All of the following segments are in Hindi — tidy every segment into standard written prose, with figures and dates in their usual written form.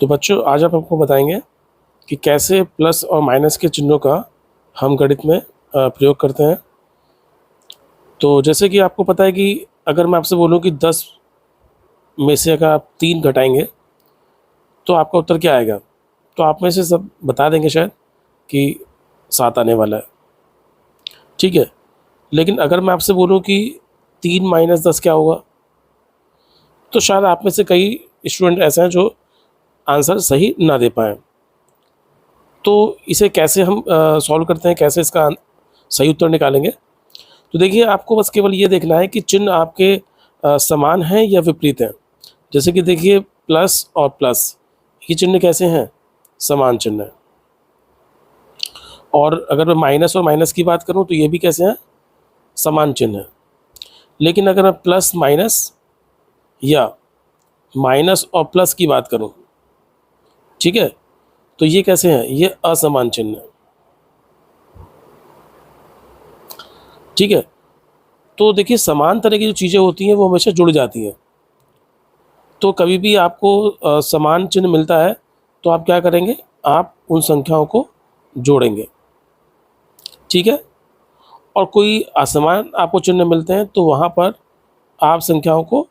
तो बच्चों आज आप आपको बताएंगे कि कैसे प्लस और माइनस के चिन्हों का हम गणित में प्रयोग करते हैं। तो जैसे कि आपको पता है कि अगर मैं आपसे बोलूं कि 10 में से अगर आप 3 घटाएंगे तो आपका उत्तर क्या आएगा, तो आप में से सब बता देंगे शायद कि 7 आने वाला है। ठीक है, लेकिन अगर मैं आपसे बोलूं कि 3 माइनस 10 क्या होगा, तो शायद आप में से कई स्टूडेंट ऐसे हैं जो आंसर सही ना दे पाएँ। तो इसे कैसे हम सॉल्व करते हैं, कैसे इसका सही उत्तर निकालेंगे? तो देखिए, आपको बस केवल ये देखना है कि चिन्ह आपके समान हैं या विपरीत हैं। जैसे कि देखिए, प्लस और प्लस ये चिन्ह कैसे हैं? समान चिन्ह है। और अगर मैं माइनस और माइनस की बात करूं तो ये भी कैसे हैं? समान चिन्ह है। लेकिन अगर मैं प्लस माइनस या माइनस और प्लस की बात करूं, ठीक है, तो ये कैसे हैं? ये असमान चिन्ह है। ठीक है, तो देखिए, समान तरह की जो चीज़ें होती हैं वो हमेशा जुड़ जाती हैं। तो कभी भी आपको समान चिन्ह मिलता है तो आप क्या करेंगे? आप उन संख्याओं को जोड़ेंगे। ठीक है, और कोई असमान आपको चिन्ह मिलते हैं तो वहाँ पर आप संख्याओं को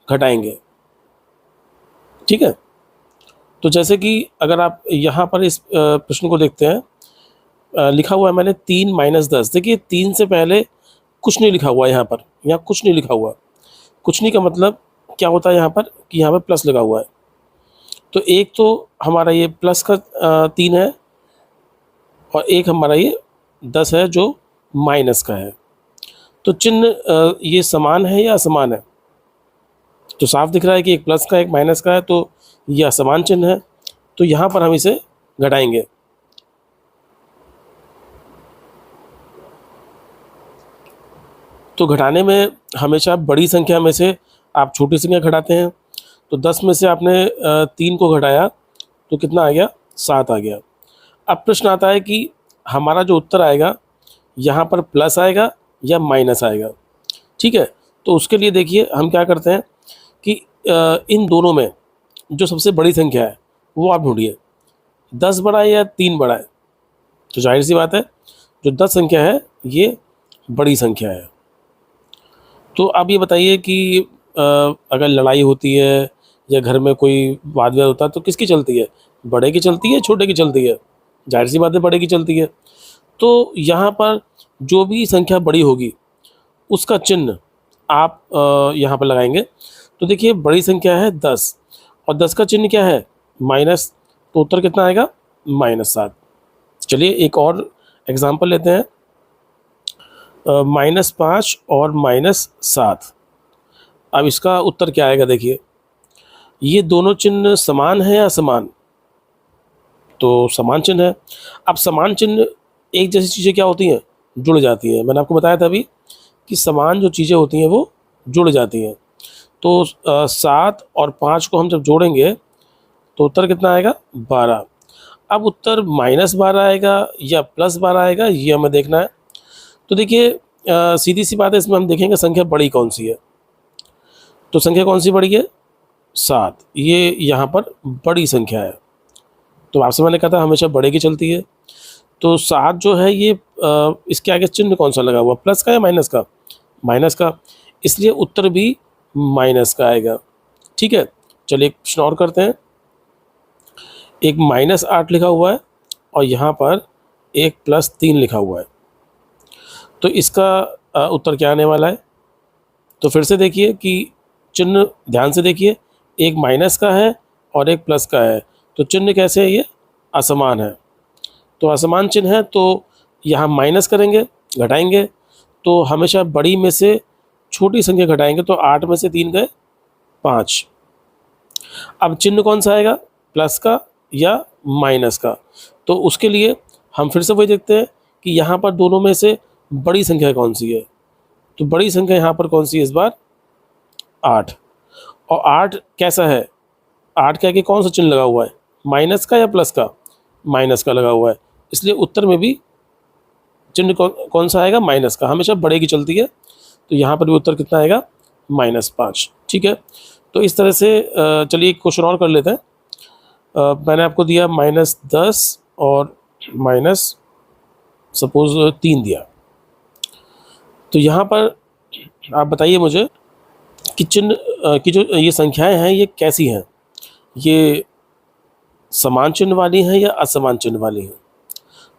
घटाएंगे। ठीक है, तो जैसे कि अगर आप यहाँ पर इस प्रश्न को देखते हैं, लिखा हुआ है मैंने 3 माइनस 10। देखिए, 3 से पहले कुछ नहीं लिखा हुआ है, यहाँ कुछ नहीं लिखा हुआ। कुछ नहीं का मतलब क्या होता है यहाँ पर कि यहाँ पर प्लस लगा हुआ है। तो एक तो हमारा ये प्लस का 3 है और एक हमारा ये 10 है जो माइनस का है। तो चिन्ह ये समान है या असमान है? तो साफ दिख रहा है कि एक प्लस का एक माइनस का है, तो ये असमान चिन्ह है। तो यहाँ पर हम इसे घटाएंगे। तो घटाने में हमेशा बड़ी संख्या में से आप छोटी संख्या घटाते हैं। तो 10 में से आपने 3 को घटाया तो कितना आ गया? 7 आ गया। अब प्रश्न आता है कि हमारा जो उत्तर आएगा यहाँ पर प्लस आएगा या माइनस आएगा। ठीक है, तो उसके लिए देखिए हम क्या करते हैं कि इन दोनों में जो सबसे बड़ी संख्या है वो आप ढूंढिए। 10 बड़ा है या 3 बड़ा है? तो जाहिर सी बात है जो 10 संख्या है ये बड़ी संख्या है। तो आप ये बताइए कि अगर लड़ाई होती है या घर में कोई वाद विवाद होता है तो किसकी चलती है? बड़े की चलती है, छोटे की चलती है? जाहिर सी बात है बड़े की चलती है। तो यहाँ पर जो भी संख्या बड़ी होगी उसका चिन्ह आप यहाँ पर लगाएंगे। तो देखिए, बड़ी संख्या है 10 और 10 का चिन्ह क्या है? माइनस। तो उत्तर कितना आएगा? -7। चलिए एक और एग्जाम्पल लेते हैं, -5 और -7। अब इसका उत्तर क्या आएगा? देखिए, ये दोनों चिन्ह समान है या असमान? तो समान चिन्ह है। अब समान चिन्ह एक जैसी चीज़ें क्या होती हैं? जुड़ जाती हैं। मैंने आपको बताया था अभी कि समान जो चीज़ें होती हैं वो जुड़ जाती हैं। तो 7 और 5 को हम जब जोड़ेंगे तो उत्तर कितना आएगा? 12। अब उत्तर -12 आएगा या +12 आएगा, ये हमें देखना है। तो देखिए, सीधी सी बात है, इसमें हम देखेंगे संख्या बड़ी कौन सी है। तो संख्या कौन सी बड़ी है? 7। ये यहाँ पर बड़ी संख्या है। तो आपसे मैंने कहा था हमेशा बड़े की चलती है। तो 7 जो है ये इसके आगे चिन्ह कौन सा लगा हुआ? प्लस का या माइनस का? माइनस का, इसलिए उत्तर भी माइनस का आएगा। ठीक है, चलिए एक प्रश्न और करते हैं। एक -8 लिखा हुआ है और यहाँ पर एक +3 लिखा हुआ है। तो इसका उत्तर क्या आने वाला है? तो फिर से देखिए कि चिन्ह ध्यान से देखिए, एक माइनस का है और एक प्लस का है। तो चिन्ह कैसे है? ये असमान है। तो असमान चिन्ह है तो यहाँ माइनस करेंगे, घटाएंगे, तो हमेशा बड़ी में से छोटी संख्या घटाएंगे। तो 8 में से 3 गए 5। अब चिन्ह कौन सा आएगा? प्लस का या माइनस का? तो उसके लिए हम फिर से वही देखते हैं कि यहाँ पर दोनों में से बड़ी संख्या कौन सी है। तो बड़ी संख्या यहाँ पर कौन सी है इस बार? 8। और 8 कैसा है? 8 के आगे कौन सा चिन्ह लगा हुआ है? माइनस का या प्लस का? माइनस का लगा हुआ है, इसलिए उत्तर में भी चिन्ह कौन सा आएगा? माइनस का। हमेशा बड़े की चलती है, तो यहाँ पर भी उत्तर कितना आएगा? -5। ठीक है, तो इस तरह से चलिए एक क्वेश्चन और कर लेते हैं। मैंने आपको दिया -10 और माइनस सपोज 3 दिया। तो यहाँ पर आप बताइए मुझे कि चिन्ह की जो ये संख्याएं हैं ये कैसी हैं, ये समान चिन्ह वाली हैं या असमान चिन्ह वाली हैं।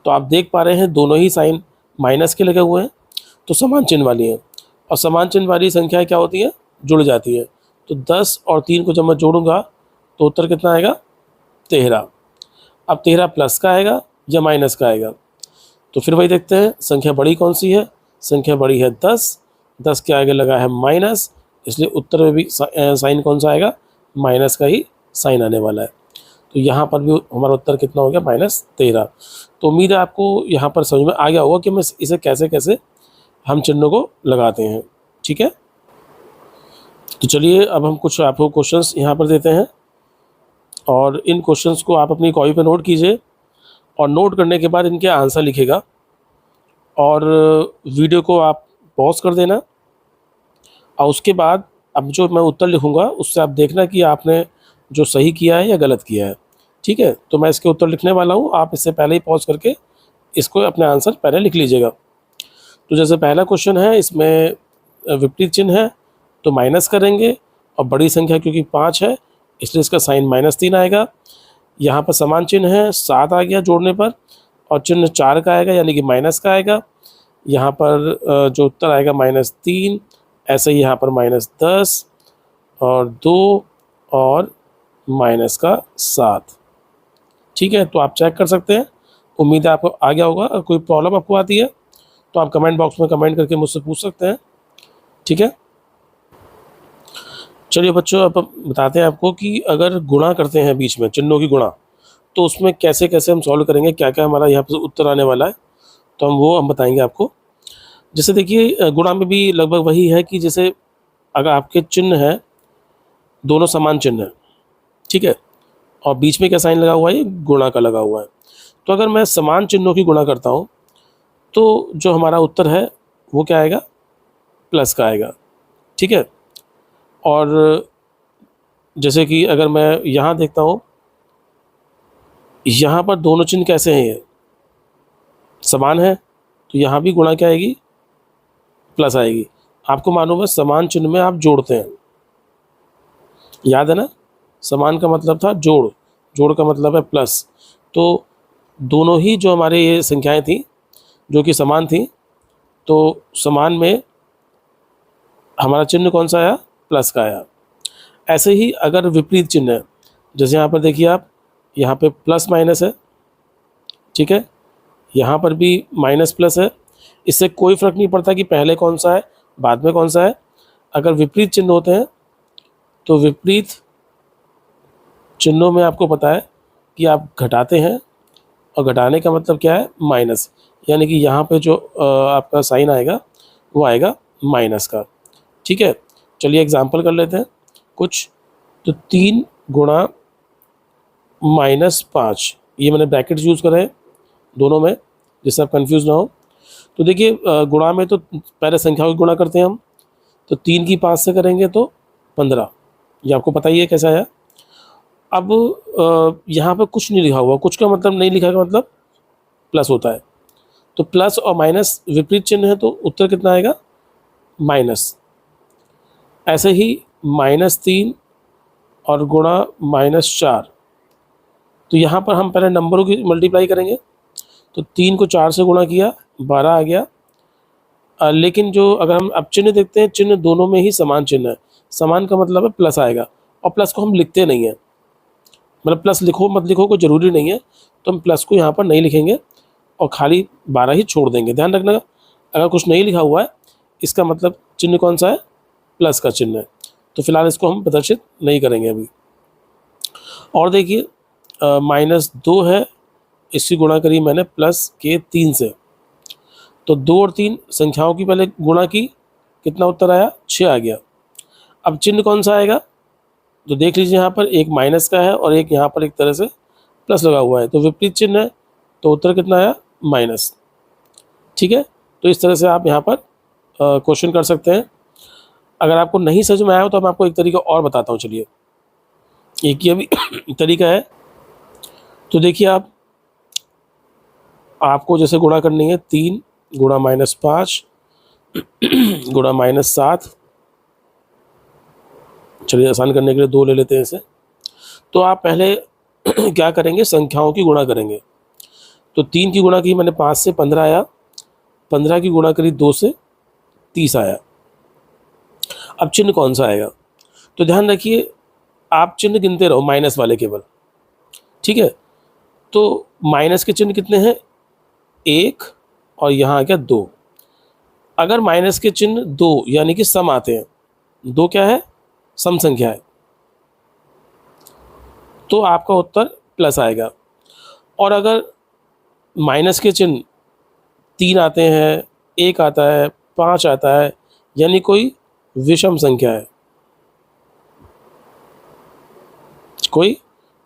तो आप देख पा रहे हैं दोनों ही साइन माइनस के लगे हुए हैं, तो समान चिन्ह वाली हैं। और समान चिन्ह वाली संख्याएं क्या होती हैं, जुड़ जाती है। तो 10 और 3 को जब मैं जोड़ूंगा तो उत्तर कितना आएगा, 13। अब 13 प्लस का आएगा या माइनस का आएगा, तो फिर वही देखते हैं संख्या बड़ी कौन सी है। संख्या बड़ी है 10, 10 के आगे लगा है माइनस, इसलिए उत्तर में भी साइन कौन सा आएगा, माइनस का ही साइन आने वाला है। तो यहाँ पर भी हमारा उत्तर कितना हो गया, -13। तो उम्मीद है आपको यहाँ पर समझ में आ गया होगा कि मैं इसे कैसे कैसे हम चिन्हों को लगाते हैं। ठीक है, तो चलिए अब हम कुछ आपको क्वेश्चंस यहाँ पर देते हैं और इन क्वेश्चंस को आप अपनी कॉपी पर नोट कीजिए और नोट करने के बाद इनके आंसर लिखेगा और वीडियो को आप पॉज कर देना और उसके बाद अब जो मैं उत्तर लिखूंगा उससे आप देखना कि आपने जो सही किया है या गलत किया है। ठीक है, तो मैं इसके उत्तर लिखने वाला हूँ, आप इससे पहले ही पॉज करके इसको अपने आंसर पहले लिख लीजिएगा। तो जैसे पहला क्वेश्चन है, इसमें विपरीत चिन्ह है तो माइनस करेंगे और बड़ी संख्या क्योंकि 5 है इसलिए इसका साइन -3 आएगा। यहाँ पर समान चिन्ह है, 7 आ गया जोड़ने पर और चिन्ह 4 का आएगा यानी कि माइनस का आएगा। यहाँ पर जो उत्तर आएगा -3, ऐसे ही यहाँ पर -10 और 2 और -7। ठीक है, तो आप चेक कर सकते हैं। उम्मीद है आपको आ गया होगा। अगर कोई प्रॉब्लम आपको आती है तो आप कमेंट बॉक्स में कमेंट करके मुझसे पूछ सकते हैं। ठीक है, चलिए बच्चों अब बताते हैं आपको कि अगर गुणा करते हैं बीच में चिन्हों की गुणा, तो उसमें कैसे कैसे हम सॉल्व करेंगे, क्या क्या हमारा यहाँ पर उत्तर आने वाला है, तो हम बताएंगे आपको। जैसे देखिए गुणा में भी लगभग वही है कि जैसे अगर आपके चिन्ह हैं दोनों समान चिन्ह हैं, ठीक है, और बीच में क्या साइन लगा हुआ है, ये गुणा का लगा हुआ है। तो अगर मैं समान चिन्हों की गुणा करता हूँ तो जो हमारा उत्तर है वो क्या आएगा, प्लस का आएगा। ठीक है, और जैसे कि अगर मैं यहाँ देखता हूँ, यहाँ पर दोनों चिन्ह कैसे हैं, ये समान है तो यहाँ भी गुणा क्या आएगी, प्लस आएगी। आपको मालूम है समान चिन्ह में आप जोड़ते हैं, याद है ना, समान का मतलब था जोड़, जोड़ का मतलब है प्लस। तो दोनों ही जो हमारे ये संख्याएं थी जो कि समान थी, तो समान में हमारा चिन्ह कौन सा आया, प्लस का आया। ऐसे ही अगर विपरीत चिन्ह है, जैसे यहाँ पर देखिए आप, यहाँ पे प्लस माइनस है, ठीक है, यहाँ पर भी माइनस प्लस है, इससे कोई फ़र्क नहीं पड़ता कि पहले कौन सा है बाद में कौन सा है। अगर विपरीत चिन्ह होते हैं तो विपरीत चिन्हों में आपको पता है कि आप घटाते हैं और घटाने का मतलब क्या है, माइनस, यानी कि यहाँ पे जो आपका साइन आएगा वो आएगा माइनस का। ठीक है, चलिए एग्जांपल कर लेते हैं कुछ। तो 3 गुणा -5, ये मैंने ब्रैकेट्स यूज़ करे हैं दोनों में जिससे आप कंफ्यूज ना हो। तो देखिए गुणा में तो पहले संख्याओं की गुणा करते हैं हम, तो 3 की 5 से करेंगे तो 15, ये आपको पता ही है कैसा आया। अब यहाँ पे कुछ नहीं लिखा हुआ, कुछ का मतलब नहीं लिखा का मतलब प्लस होता है, तो प्लस और माइनस विपरीत चिन्ह है तो उत्तर कितना आएगा, माइनस। ऐसे ही -3 और गुणा -4, तो यहाँ पर हम पहले नंबरों की मल्टीप्लाई करेंगे, तो 3 को 4 से गुणा किया 12 आ गया। लेकिन जो अगर हम अब चिन्ह देखते हैं, चिन्ह दोनों में ही समान चिन्ह है, समान का मतलब है प्लस आएगा, और प्लस को हम लिखते नहीं हैं, मतलब प्लस लिखो मत लिखो कोई ज़रूरी नहीं है, तो हम प्लस को यहाँ पर नहीं लिखेंगे और खाली 12 ही छोड़ देंगे। ध्यान रखना अगर कुछ नहीं लिखा हुआ है इसका मतलब चिन्ह कौन सा है, प्लस का चिन्ह है, तो फिलहाल इसको हम प्रदर्शित नहीं करेंगे अभी। और देखिए -2 है, इसकी गुणा करी मैंने +3 से, तो 2 और 3 संख्याओं की पहले गुणा की, कितना उत्तर आया, 6 आ गया। अब चिन्ह कौन सा आएगा, तो देख लीजिए यहाँ पर एक माइनस का है और एक यहाँ पर एक तरह से प्लस लगा हुआ है, तो विपरीत चिन्ह है तो उत्तर कितना आया, माइनस। ठीक है, तो इस तरह से आप यहाँ पर क्वेश्चन कर सकते हैं। अगर आपको नहीं समझ में आया हो तो मैं आपको एक तरीका और बताता हूँ। चलिए, एक ये भी तरीका है तो देखिए आपको जैसे गुणा करनी है 3 गुणा -5 गुणा -7, चलिए आसान करने के लिए 2 ले लेते हैं इसे। तो आप पहले क्या करेंगे, संख्याओं की गुणा करेंगे। तो 3 की गुणा की मैंने 5 से 15 आया, 15 की गुणा करी 2 से 30 आया। अब चिन्ह कौन सा आएगा, तो ध्यान रखिए आप चिन्ह गिनते रहो, माइनस वाले केवल, ठीक है। तो माइनस के चिन्ह कितने हैं, 1 और यहाँ आ गया 2। अगर माइनस के चिन्ह 2 यानी कि सम आते हैं, 2 क्या है, सम संख्या है, तो आपका उत्तर प्लस आएगा। और अगर माइनस के चिन्ह 3 आते हैं, 1 आता है, 5 आता है, यानी कोई विषम संख्या है, कोई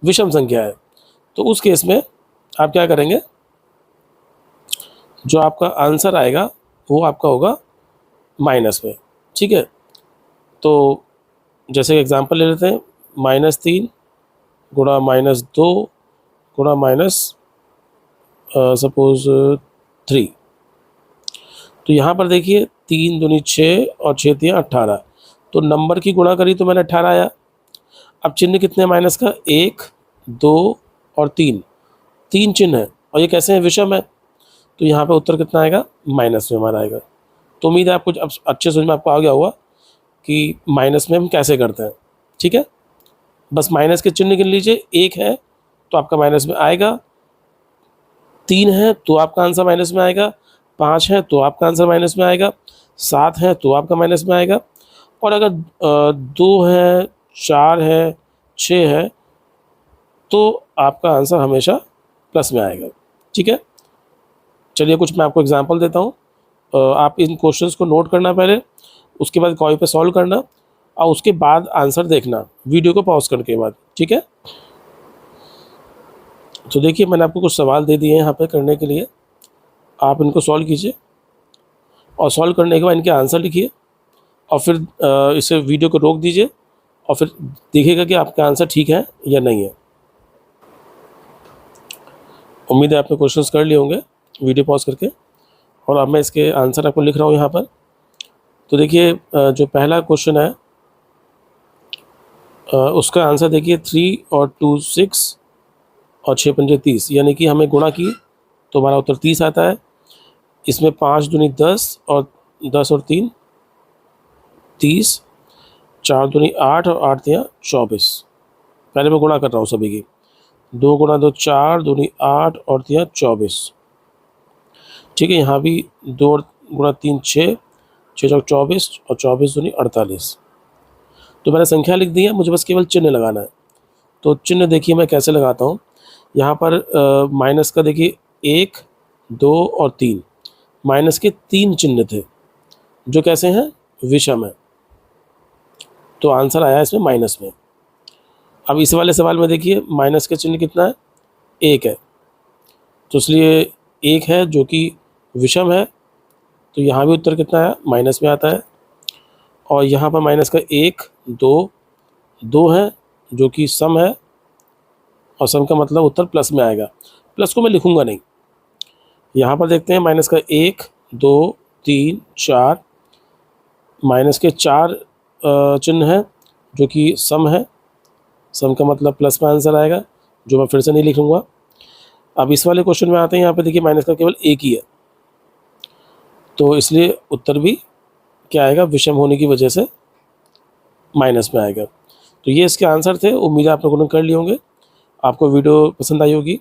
विषम संख्या है, तो उस केस में आप क्या करेंगे, जो आपका आंसर आएगा वो आपका होगा माइनस में, ठीक है। तो जैसे एग्जांपल ले लेते हैं, -3 गुणा -2 गुणा सपोज 3। तो यहाँ पर देखिए 3 दूनी 6 और 6 तियाँ 18, तो नंबर की गुणा करी तो मैंने 18 आया। अब चिन्ह कितने हैं माइनस का, 1 2 और 3, 3 चिन्ह है और ये कैसे हैं, विषम है, तो यहाँ पे उत्तर कितना आएगा, माइनस में हमारा आएगा। तो उम्मीद है आपको अब अच्छे समझ में आपको आ गया होगा कि माइनस में हम कैसे करते हैं, ठीक है। बस माइनस के चिन्ह गिन लीजिए, 1 है तो आपका माइनस में आएगा, 3 है तो आपका आंसर माइनस में आएगा, 5 है तो आपका आंसर माइनस में आएगा, 7 है तो आपका माइनस में आएगा, और अगर 2 है, 4 है, 6 है, तो आपका आंसर हमेशा प्लस में आएगा, ठीक है। चलिए कुछ मैं आपको एग्जांपल देता हूँ, आप इन क्वेश्चंस को नोट करना पहले, उसके बाद कॉपी पे सॉल्व करना और उसके बाद आंसर देखना वीडियो को पॉज करने के बाद, ठीक है। तो देखिए मैंने आपको कुछ सवाल दे दिए हैं यहाँ पे करने के लिए, आप इनको सॉल्व कीजिए और सॉल्व करने के बाद इनके आंसर लिखिए और फिर इसे वीडियो को रोक दीजिए और फिर देखिएगा कि आपका आंसर ठीक है या नहीं है। उम्मीद है आपने क्वेश्चंस कर लिए होंगे वीडियो पॉज करके, और अब मैं इसके आंसर आपको लिख रहा हूँ यहाँ पर। तो देखिए जो पहला क्वेश्चन है उसका आंसर देखिए 3 और 2 6 और 6 पंजे 30, यानी कि हमें गुणा की तो हमारा उत्तर 30 आता है। इसमें 5 दूनी 10 और 10 और 3 30, 4 दूनी 8 और 8 तियाँ 24। पहले मैं गुणा कर रहा हूँ सभी की, 2 गुणा 2 4 दूनी 8 और तियाँ 24, ठीक है। यहाँ भी 2 गुणा 3 6, 6 चौक 24 और 24 दूनी 48। तो मैंने संख्या लिख दी है, मुझे बस केवल चिन्ह लगाना है। तो चिन्ह देखिए मैं कैसे लगाता हूँ, यहाँ पर माइनस का देखिए 1 2 और 3, माइनस के 3 चिन्ह थे जो कैसे हैं, विषम है, तो आंसर आया इसमें माइनस में। अब इस वाले सवाल में देखिए माइनस का चिन्ह कितना है, 1 है, तो इसलिए 1 है जो कि विषम है, तो यहाँ भी उत्तर कितना है, माइनस में आता है। और यहाँ पर माइनस का 1 2 2 है जो कि सम है, और सम का मतलब उत्तर प्लस में आएगा, प्लस को मैं लिखूंगा नहीं। यहाँ पर देखते हैं माइनस का 1 2 3 4, माइनस के 4 चिन्ह है जो कि सम है, सम का मतलब प्लस में आंसर आएगा, जो मैं फिर से नहीं लिखूंगा। अब इस वाले क्वेश्चन में आते हैं, यहाँ पे देखिए माइनस का केवल 1 ही है, तो इसलिए उत्तर भी क्या आएगा, विषम होने की वजह से माइनस में आएगा। तो ये इसके आंसर थे, उम्मीद है आप लोगों ने कर लिए होंगे। आपको वीडियो पसंद आई होगी,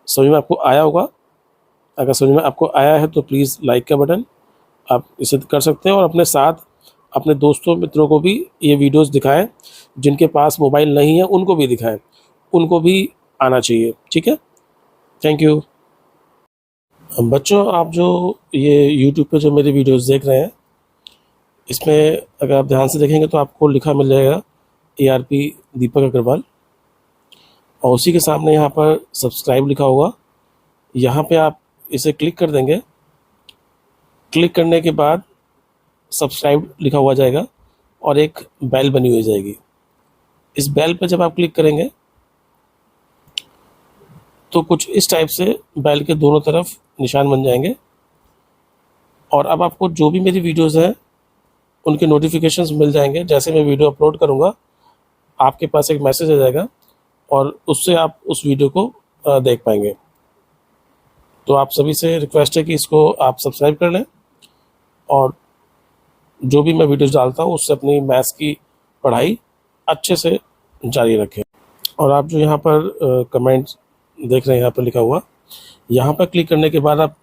समझ में आपको आया होगा। अगर समझ में आपको आया है तो प्लीज़ लाइक का बटन आप इसे कर सकते हैं, और अपने साथ अपने दोस्तों मित्रों को भी ये वीडियोस दिखाएं, जिनके पास मोबाइल नहीं है उनको भी दिखाएं, उनको भी आना चाहिए, ठीक है। Thank you. बच्चों आप जो ये यूट्यूब पे जो मेरे वीडियोस देख रहे हैं, इसमें अगर आप ध्यान से देखेंगे तो आपको लिखा मिल जाएगा ARP दीपक अग्रवाल, और उसी के सामने यहाँ पर सब्सक्राइब लिखा होगा, यहाँ पे आप इसे क्लिक कर देंगे। क्लिक करने के बाद सब्सक्राइब लिखा हुआ जाएगा और एक बेल बनी हुई जाएगी। इस बेल पर जब आप क्लिक करेंगे तो कुछ इस टाइप से बैल के दोनों तरफ निशान बन जाएंगे। और अब आपको जो भी मेरी वीडियोस हैं उनके नोटिफिकेशंस मिल जाएंगे। जैसे मैं वीडियो अपलोड करूँगा आपके पास एक मैसेज आ जाएगा और उससे आप उस वीडियो को देख पाएंगे। तो आप सभी से रिक्वेस्ट है कि इसको आप सब्सक्राइब कर लें और जो भी मैं वीडियोस डालता हूँ उससे अपनी मैथ्स की पढ़ाई अच्छे से जारी रखें। और आप जो यहाँ पर कमेंट देख रहे हैं, यहाँ पर लिखा हुआ, यहाँ पर क्लिक करने के बाद आप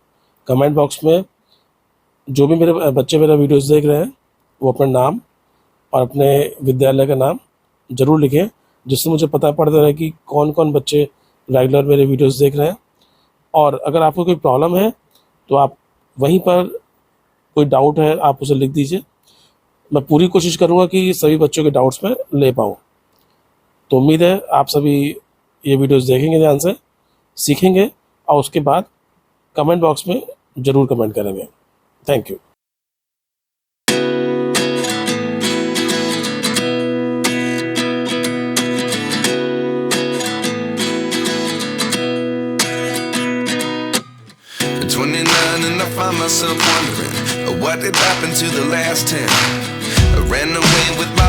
कमेंट बॉक्स में जो भी मेरे बच्चे मेरा वीडियोस देख रहे हैं वो अपना नाम और अपने विद्यालय का नाम ज़रूर लिखें, जिससे मुझे पता पड़ता रहे कि कौन कौन बच्चे रेगुलर मेरे वीडियोस देख रहे हैं। और अगर आपको कोई प्रॉब्लम है तो आप वहीं पर, कोई डाउट है आप उसे लिख दीजिए। मैं पूरी कोशिश करूँगा कि सभी बच्चों के डाउट्स मैं ले पाऊँ। तो उम्मीद है आप सभी ये वीडियोस देखेंगे, ध्यान से सीखेंगे और उसके बाद कमेंट बॉक्स में ज़रूर कमेंट करेंगे। Thank you. At 29 and I find myself wondering what did happen to the last 10. I ran away with my